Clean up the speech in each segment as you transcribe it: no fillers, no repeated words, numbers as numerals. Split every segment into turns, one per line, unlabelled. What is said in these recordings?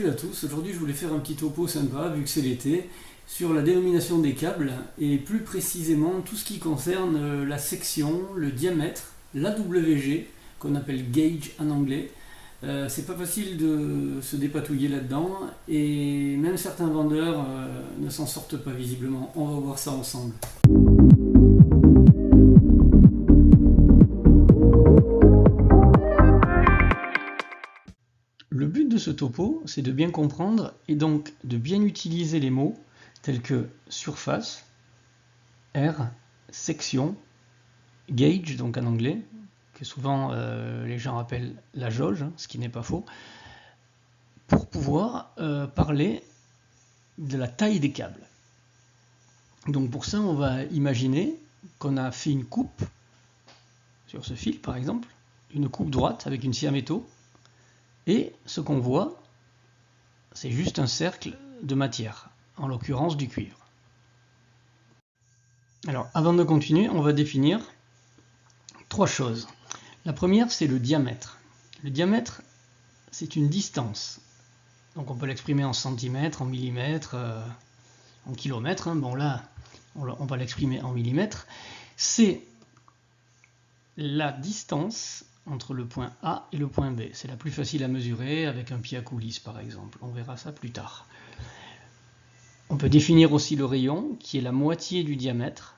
Salut à tous, aujourd'hui je voulais faire un petit topo sympa vu que c'est l'été sur la dénomination des câbles et plus précisément tout ce qui concerne la section, le diamètre, l'AWG qu'on appelle gauge en anglais. C'est pas facile de se dépatouiller là-dedans et même certains vendeurs ne s'en sortent pas visiblement. On va voir ça ensemble. Le but de ce topo, c'est de bien comprendre et donc de bien utiliser les mots tels que surface, R, section, gauge, donc en anglais, que souvent les gens appellent la jauge, ce qui n'est pas faux, pour pouvoir parler de la taille des câbles. Donc pour ça, on va imaginer qu'on a fait une coupe sur ce fil, par exemple, une coupe droite avec une scie à métaux. Et ce qu'on voit, c'est juste un cercle de matière, en l'occurrence du cuivre. Alors, avant de continuer, on va définir trois choses. La première, c'est le diamètre. Le diamètre, c'est une distance. Donc on peut l'exprimer en centimètres, en millimètres, en kilomètres. Bon là, on va l'exprimer en millimètres. C'est la distance entre le point A et le point B. C'est la plus facile à mesurer avec un pied à coulisse par exemple. On verra ça plus tard. On peut définir aussi le rayon qui est la moitié du diamètre,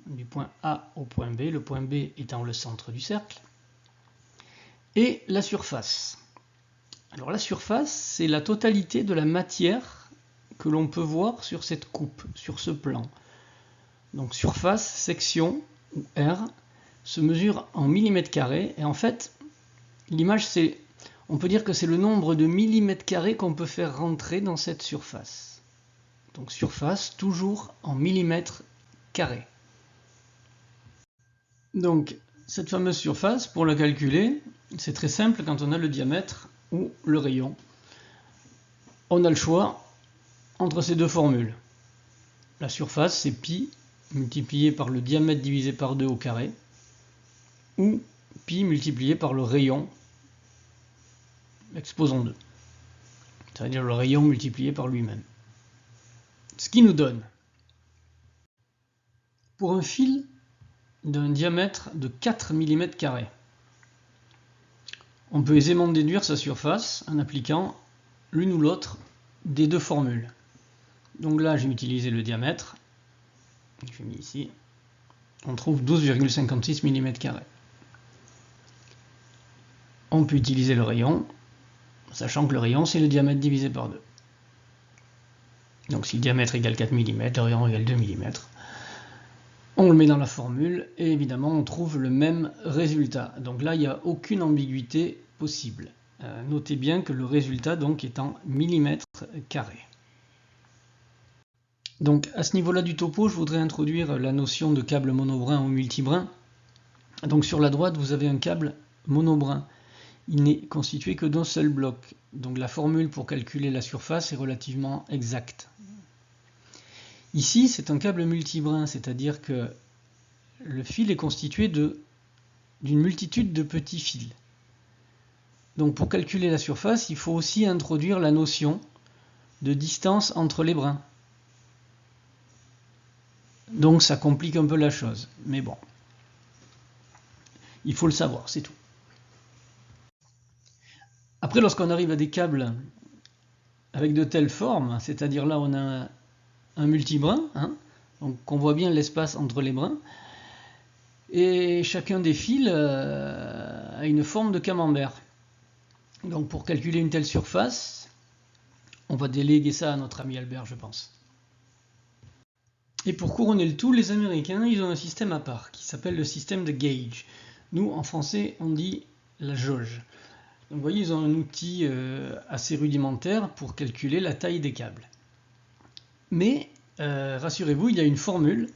du point A au point B, le point B étant le centre du cercle. Et la surface. Alors la surface, c'est la totalité de la matière que l'on peut voir sur cette coupe, sur ce plan. Donc surface, section ou R, se mesure en millimètres carrés et en fait l'image on peut dire que c'est le nombre de millimètres carrés qu'on peut faire rentrer dans cette surface. Donc surface toujours en millimètres carrés. Donc cette fameuse surface, pour la calculer, c'est très simple quand on a le diamètre ou le rayon. On a le choix entre ces deux formules. La surface c'est pi multiplié par le diamètre divisé par 2 au carré, ou pi multiplié par le rayon exposant 2, c'est-à-dire le rayon multiplié par lui-même. Ce qui nous donne, pour un fil d'un diamètre de 4 mm², on peut aisément déduire sa surface en appliquant l'une ou l'autre des deux formules. Donc là, j'ai utilisé le diamètre, j'ai mis ici, on trouve 12,56 mm². On peut utiliser le rayon, sachant que le rayon c'est le diamètre divisé par 2. Donc si le diamètre égale 4 mm, le rayon égale 2 mm. On le met dans la formule et évidemment on trouve le même résultat. Donc là il n'y a aucune ambiguïté possible. Notez bien que le résultat donc est en millimètres carrés. Donc à ce niveau-là du topo, je voudrais introduire la notion de câble monobrin ou multibrin. Donc sur la droite vous avez un câble monobrin. Il n'est constitué que d'un seul bloc. Donc la formule pour calculer la surface est relativement exacte. Ici, c'est un câble multibrin, c'est-à-dire que le fil est constitué d'une multitude de petits fils. Donc pour calculer la surface, il faut aussi introduire la notion de distance entre les brins. Donc ça complique un peu la chose, mais bon. Il faut le savoir, c'est tout. Après, lorsqu'on arrive à des câbles avec de telles formes, c'est-à-dire là on a un multibrin, donc on voit bien l'espace entre les brins, et chacun des fils a une forme de camembert. Donc pour calculer une telle surface, on va déléguer ça à notre ami Albert, je pense. Et pour couronner le tout, les Américains, ils ont un système à part, qui s'appelle le système de gauge. Nous, en français, on dit la jauge. Donc vous voyez, ils ont un outil assez rudimentaire pour calculer la taille des câbles. Mais, rassurez-vous, il y a une formule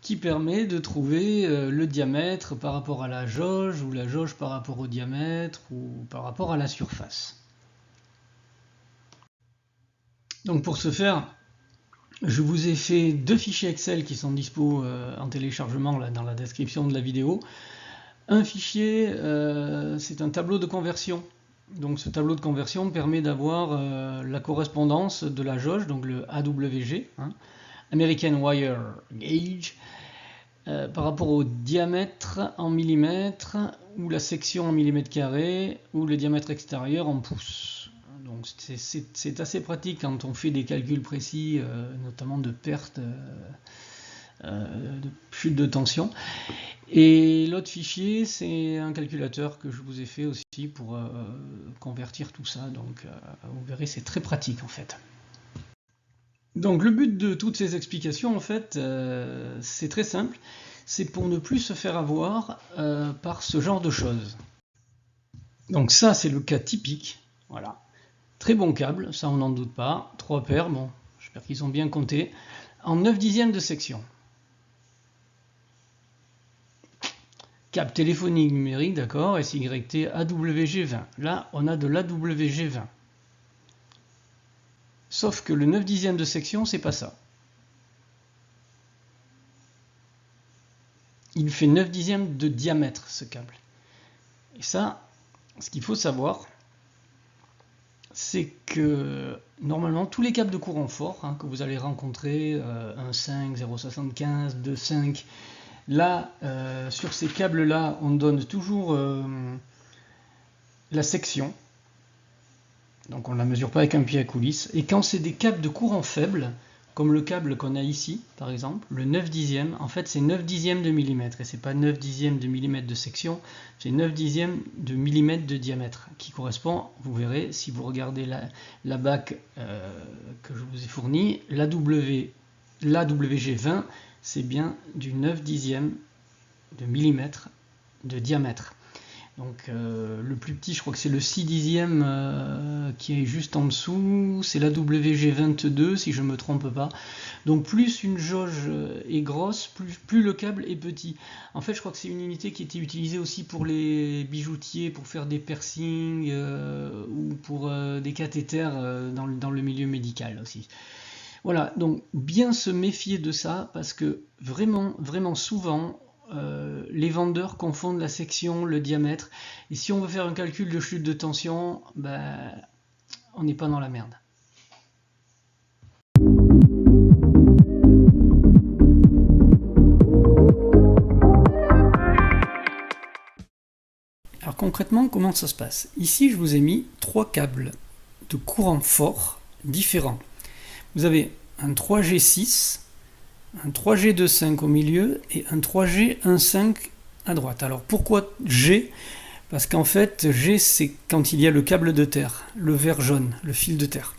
qui permet de trouver le diamètre par rapport à la jauge, ou la jauge par rapport au diamètre, ou par rapport à la surface. Donc pour ce faire, je vous ai fait deux fichiers Excel qui sont dispo en téléchargement là, dans la description de la vidéo. Un fichier, c'est un tableau de conversion. Donc ce tableau de conversion permet d'avoir la correspondance de la jauge, donc le AWG, hein, American Wire Gauge, par rapport au diamètre en millimètres, ou la section en millimètres carrés, ou le diamètre extérieur en pouces. Donc c'est assez pratique quand on fait des calculs précis, notamment de perte, de chute de tension. Et l'autre fichier, c'est un calculateur que je vous ai fait aussi pour convertir tout ça. Donc vous verrez, c'est très pratique en fait. Donc le but de toutes ces explications, en fait, c'est très simple. C'est pour ne plus se faire avoir par ce genre de choses. Donc ça, c'est le cas typique. Voilà. Très bon câble, ça on n'en doute pas. 3 paires, bon, j'espère qu'ils ont bien compté. En 9/10 de section. Câble téléphonique numérique, d'accord, SYT AWG20. Là, on a de l'AWG20. Sauf que le 9/10 de section, c'est pas ça. Il fait 9/10 de diamètre, ce câble. Et ça, ce qu'il faut savoir, c'est que normalement, tous les câbles de courant fort hein, que vous allez rencontrer, 1,5, 0,75, 2,5, là, sur ces câbles-là, on donne toujours la section. Donc on ne la mesure pas avec un pied à coulisse. Et quand c'est des câbles de courant faible, comme le câble qu'on a ici, par exemple, le 9/10, en fait c'est 9/10 de millimètre. Et c'est pas 9/10 de millimètre de section, c'est 9/10 de millimètre de diamètre, qui correspond, vous verrez, si vous regardez la bac que je vous ai fournie, l'AWG20, c'est bien du 9/10 de millimètre de diamètre. Donc le plus petit, je crois que c'est le 6/10 qui est juste en dessous, c'est la WG22 si je ne me trompe pas. Donc plus une jauge est grosse, plus le câble est petit. En fait, je crois que c'est une unité qui était utilisée aussi pour les bijoutiers, pour faire des piercings ou pour des cathéters dans le milieu médical aussi. Voilà, donc bien se méfier de ça parce que vraiment, vraiment souvent, les vendeurs confondent la section, le diamètre, et si on veut faire un calcul de chute de tension, on n'est pas dans la merde. Alors concrètement, comment ça se passe? Ici, je vous ai mis 3 câbles de courant fort différents. Vous avez un 3G6, un 3G2.5 au milieu et un 3G1.5 à droite. Alors pourquoi G? Parce qu'en fait, G c'est quand il y a le câble de terre, le vert jaune, le fil de terre.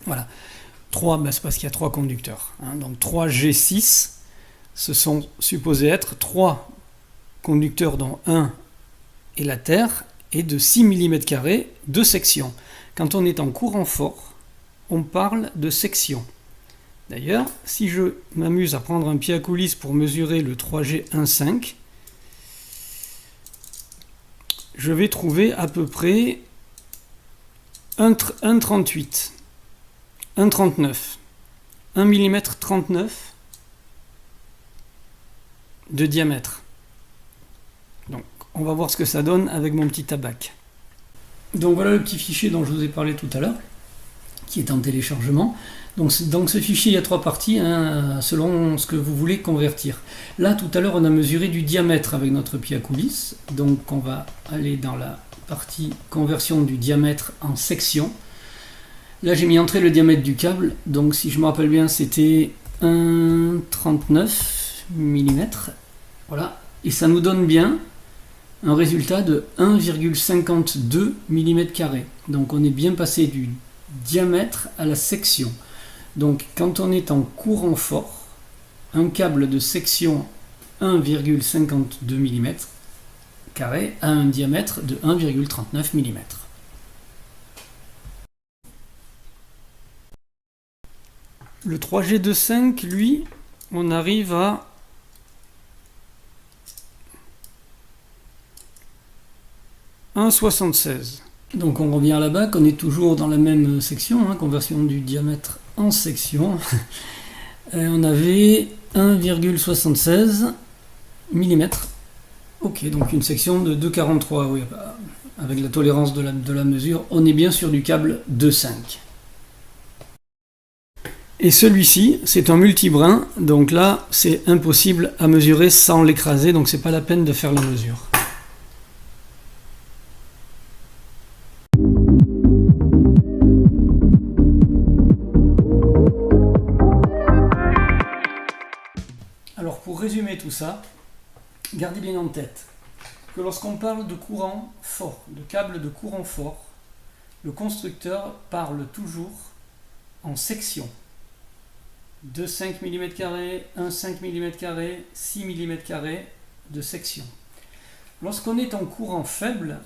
Voilà. 3, c'est parce qu'il y a 3 conducteurs. Hein. Donc 3G6, ce sont supposés être 3 conducteurs dont 1 est la terre et de 6 mm² de section. Quand on est en courant fort, on parle de section. D'ailleurs, si je m'amuse à prendre un pied à coulisse pour mesurer le 3G1.5, je vais trouver à peu près 1,38, 1,39, 1 mm 39 de diamètre. Donc, on va voir ce que ça donne avec mon petit tabac. Donc voilà le petit fichier dont je vous ai parlé tout à l'heure, qui est en téléchargement. Donc dans ce fichier, il y a 3 parties, hein, selon ce que vous voulez convertir. Là, tout à l'heure, on a mesuré du diamètre avec notre pied à coulisse. Donc on va aller dans la partie conversion du diamètre en section. Là, j'ai mis entrée le diamètre du câble. Donc si je me rappelle bien, c'était 1,39 mm. Voilà. Et ça nous donne bien un résultat de 1,52 mm². Donc on est bien passé du diamètre à la section. Donc quand on est en courant fort, un câble de section 1,52 mm² a un diamètre de 1,39 mm. Le 3G2.5, lui, on arrive à 1,76. Donc on revient là-bas, qu'on est toujours dans la même section, hein, conversion du diamètre en section. On avait 1,76 mm. Ok, donc une section de 2,43. Oui, avec la tolérance de la mesure, on est bien sur du câble 2,5. Et celui-ci, c'est un multibrin, donc là, c'est impossible à mesurer sans l'écraser, donc c'est pas la peine de faire la mesure. Alors pour résumer tout ça, gardez bien en tête que lorsqu'on parle de courant fort, de câble de courant fort, le constructeur parle toujours en sections. 2 5 mm², 1 5 mm², 6 mm² de section. Lorsqu'on est en courant faible,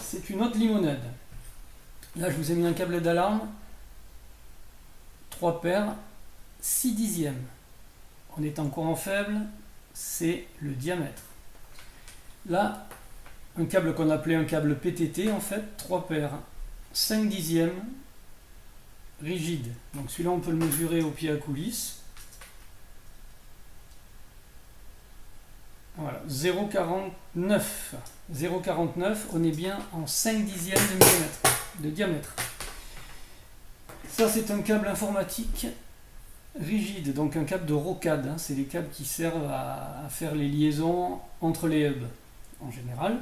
c'est une autre limonade. Là, je vous ai mis un câble d'alarme, 3 paires, 6 dixièmes. On est en courant faible, c'est le diamètre. Là, un câble qu'on appelait un câble PTT, en fait, 3 paires, 5 dixièmes, rigide. Donc celui-là, on peut le mesurer au pied à coulisse. Voilà, 0,49. 0,49, on est bien en 5 dixièmes de millimètre de diamètre. Ça, c'est un câble informatique rigide, donc un câble de rocade, hein. C'est les câbles qui servent à faire les liaisons entre les hubs en général.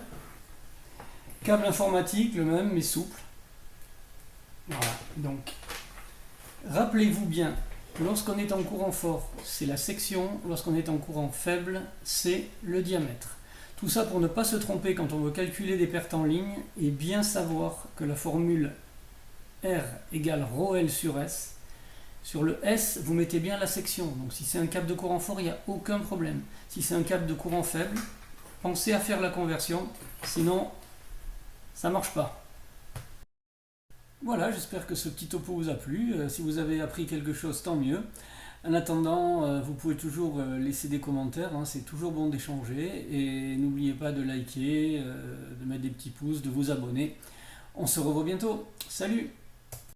Câble informatique, le même mais souple. Voilà, donc rappelez-vous bien, lorsqu'on est en courant fort, c'est la section, lorsqu'on est en courant faible, c'est le diamètre. Tout ça pour ne pas se tromper quand on veut calculer des pertes en ligne et bien savoir que la formule R égale ρL sur S. Sur le S, vous mettez bien la section. Donc si c'est un câble de courant fort, il n'y a aucun problème. Si c'est un câble de courant faible, pensez à faire la conversion, sinon ça ne marche pas. Voilà, j'espère que ce petit topo vous a plu. Si vous avez appris quelque chose, tant mieux. En attendant, vous pouvez toujours laisser des commentaires, hein, c'est toujours bon d'échanger. Et n'oubliez pas de liker, de mettre des petits pouces, de vous abonner. On se revoit bientôt. Salut!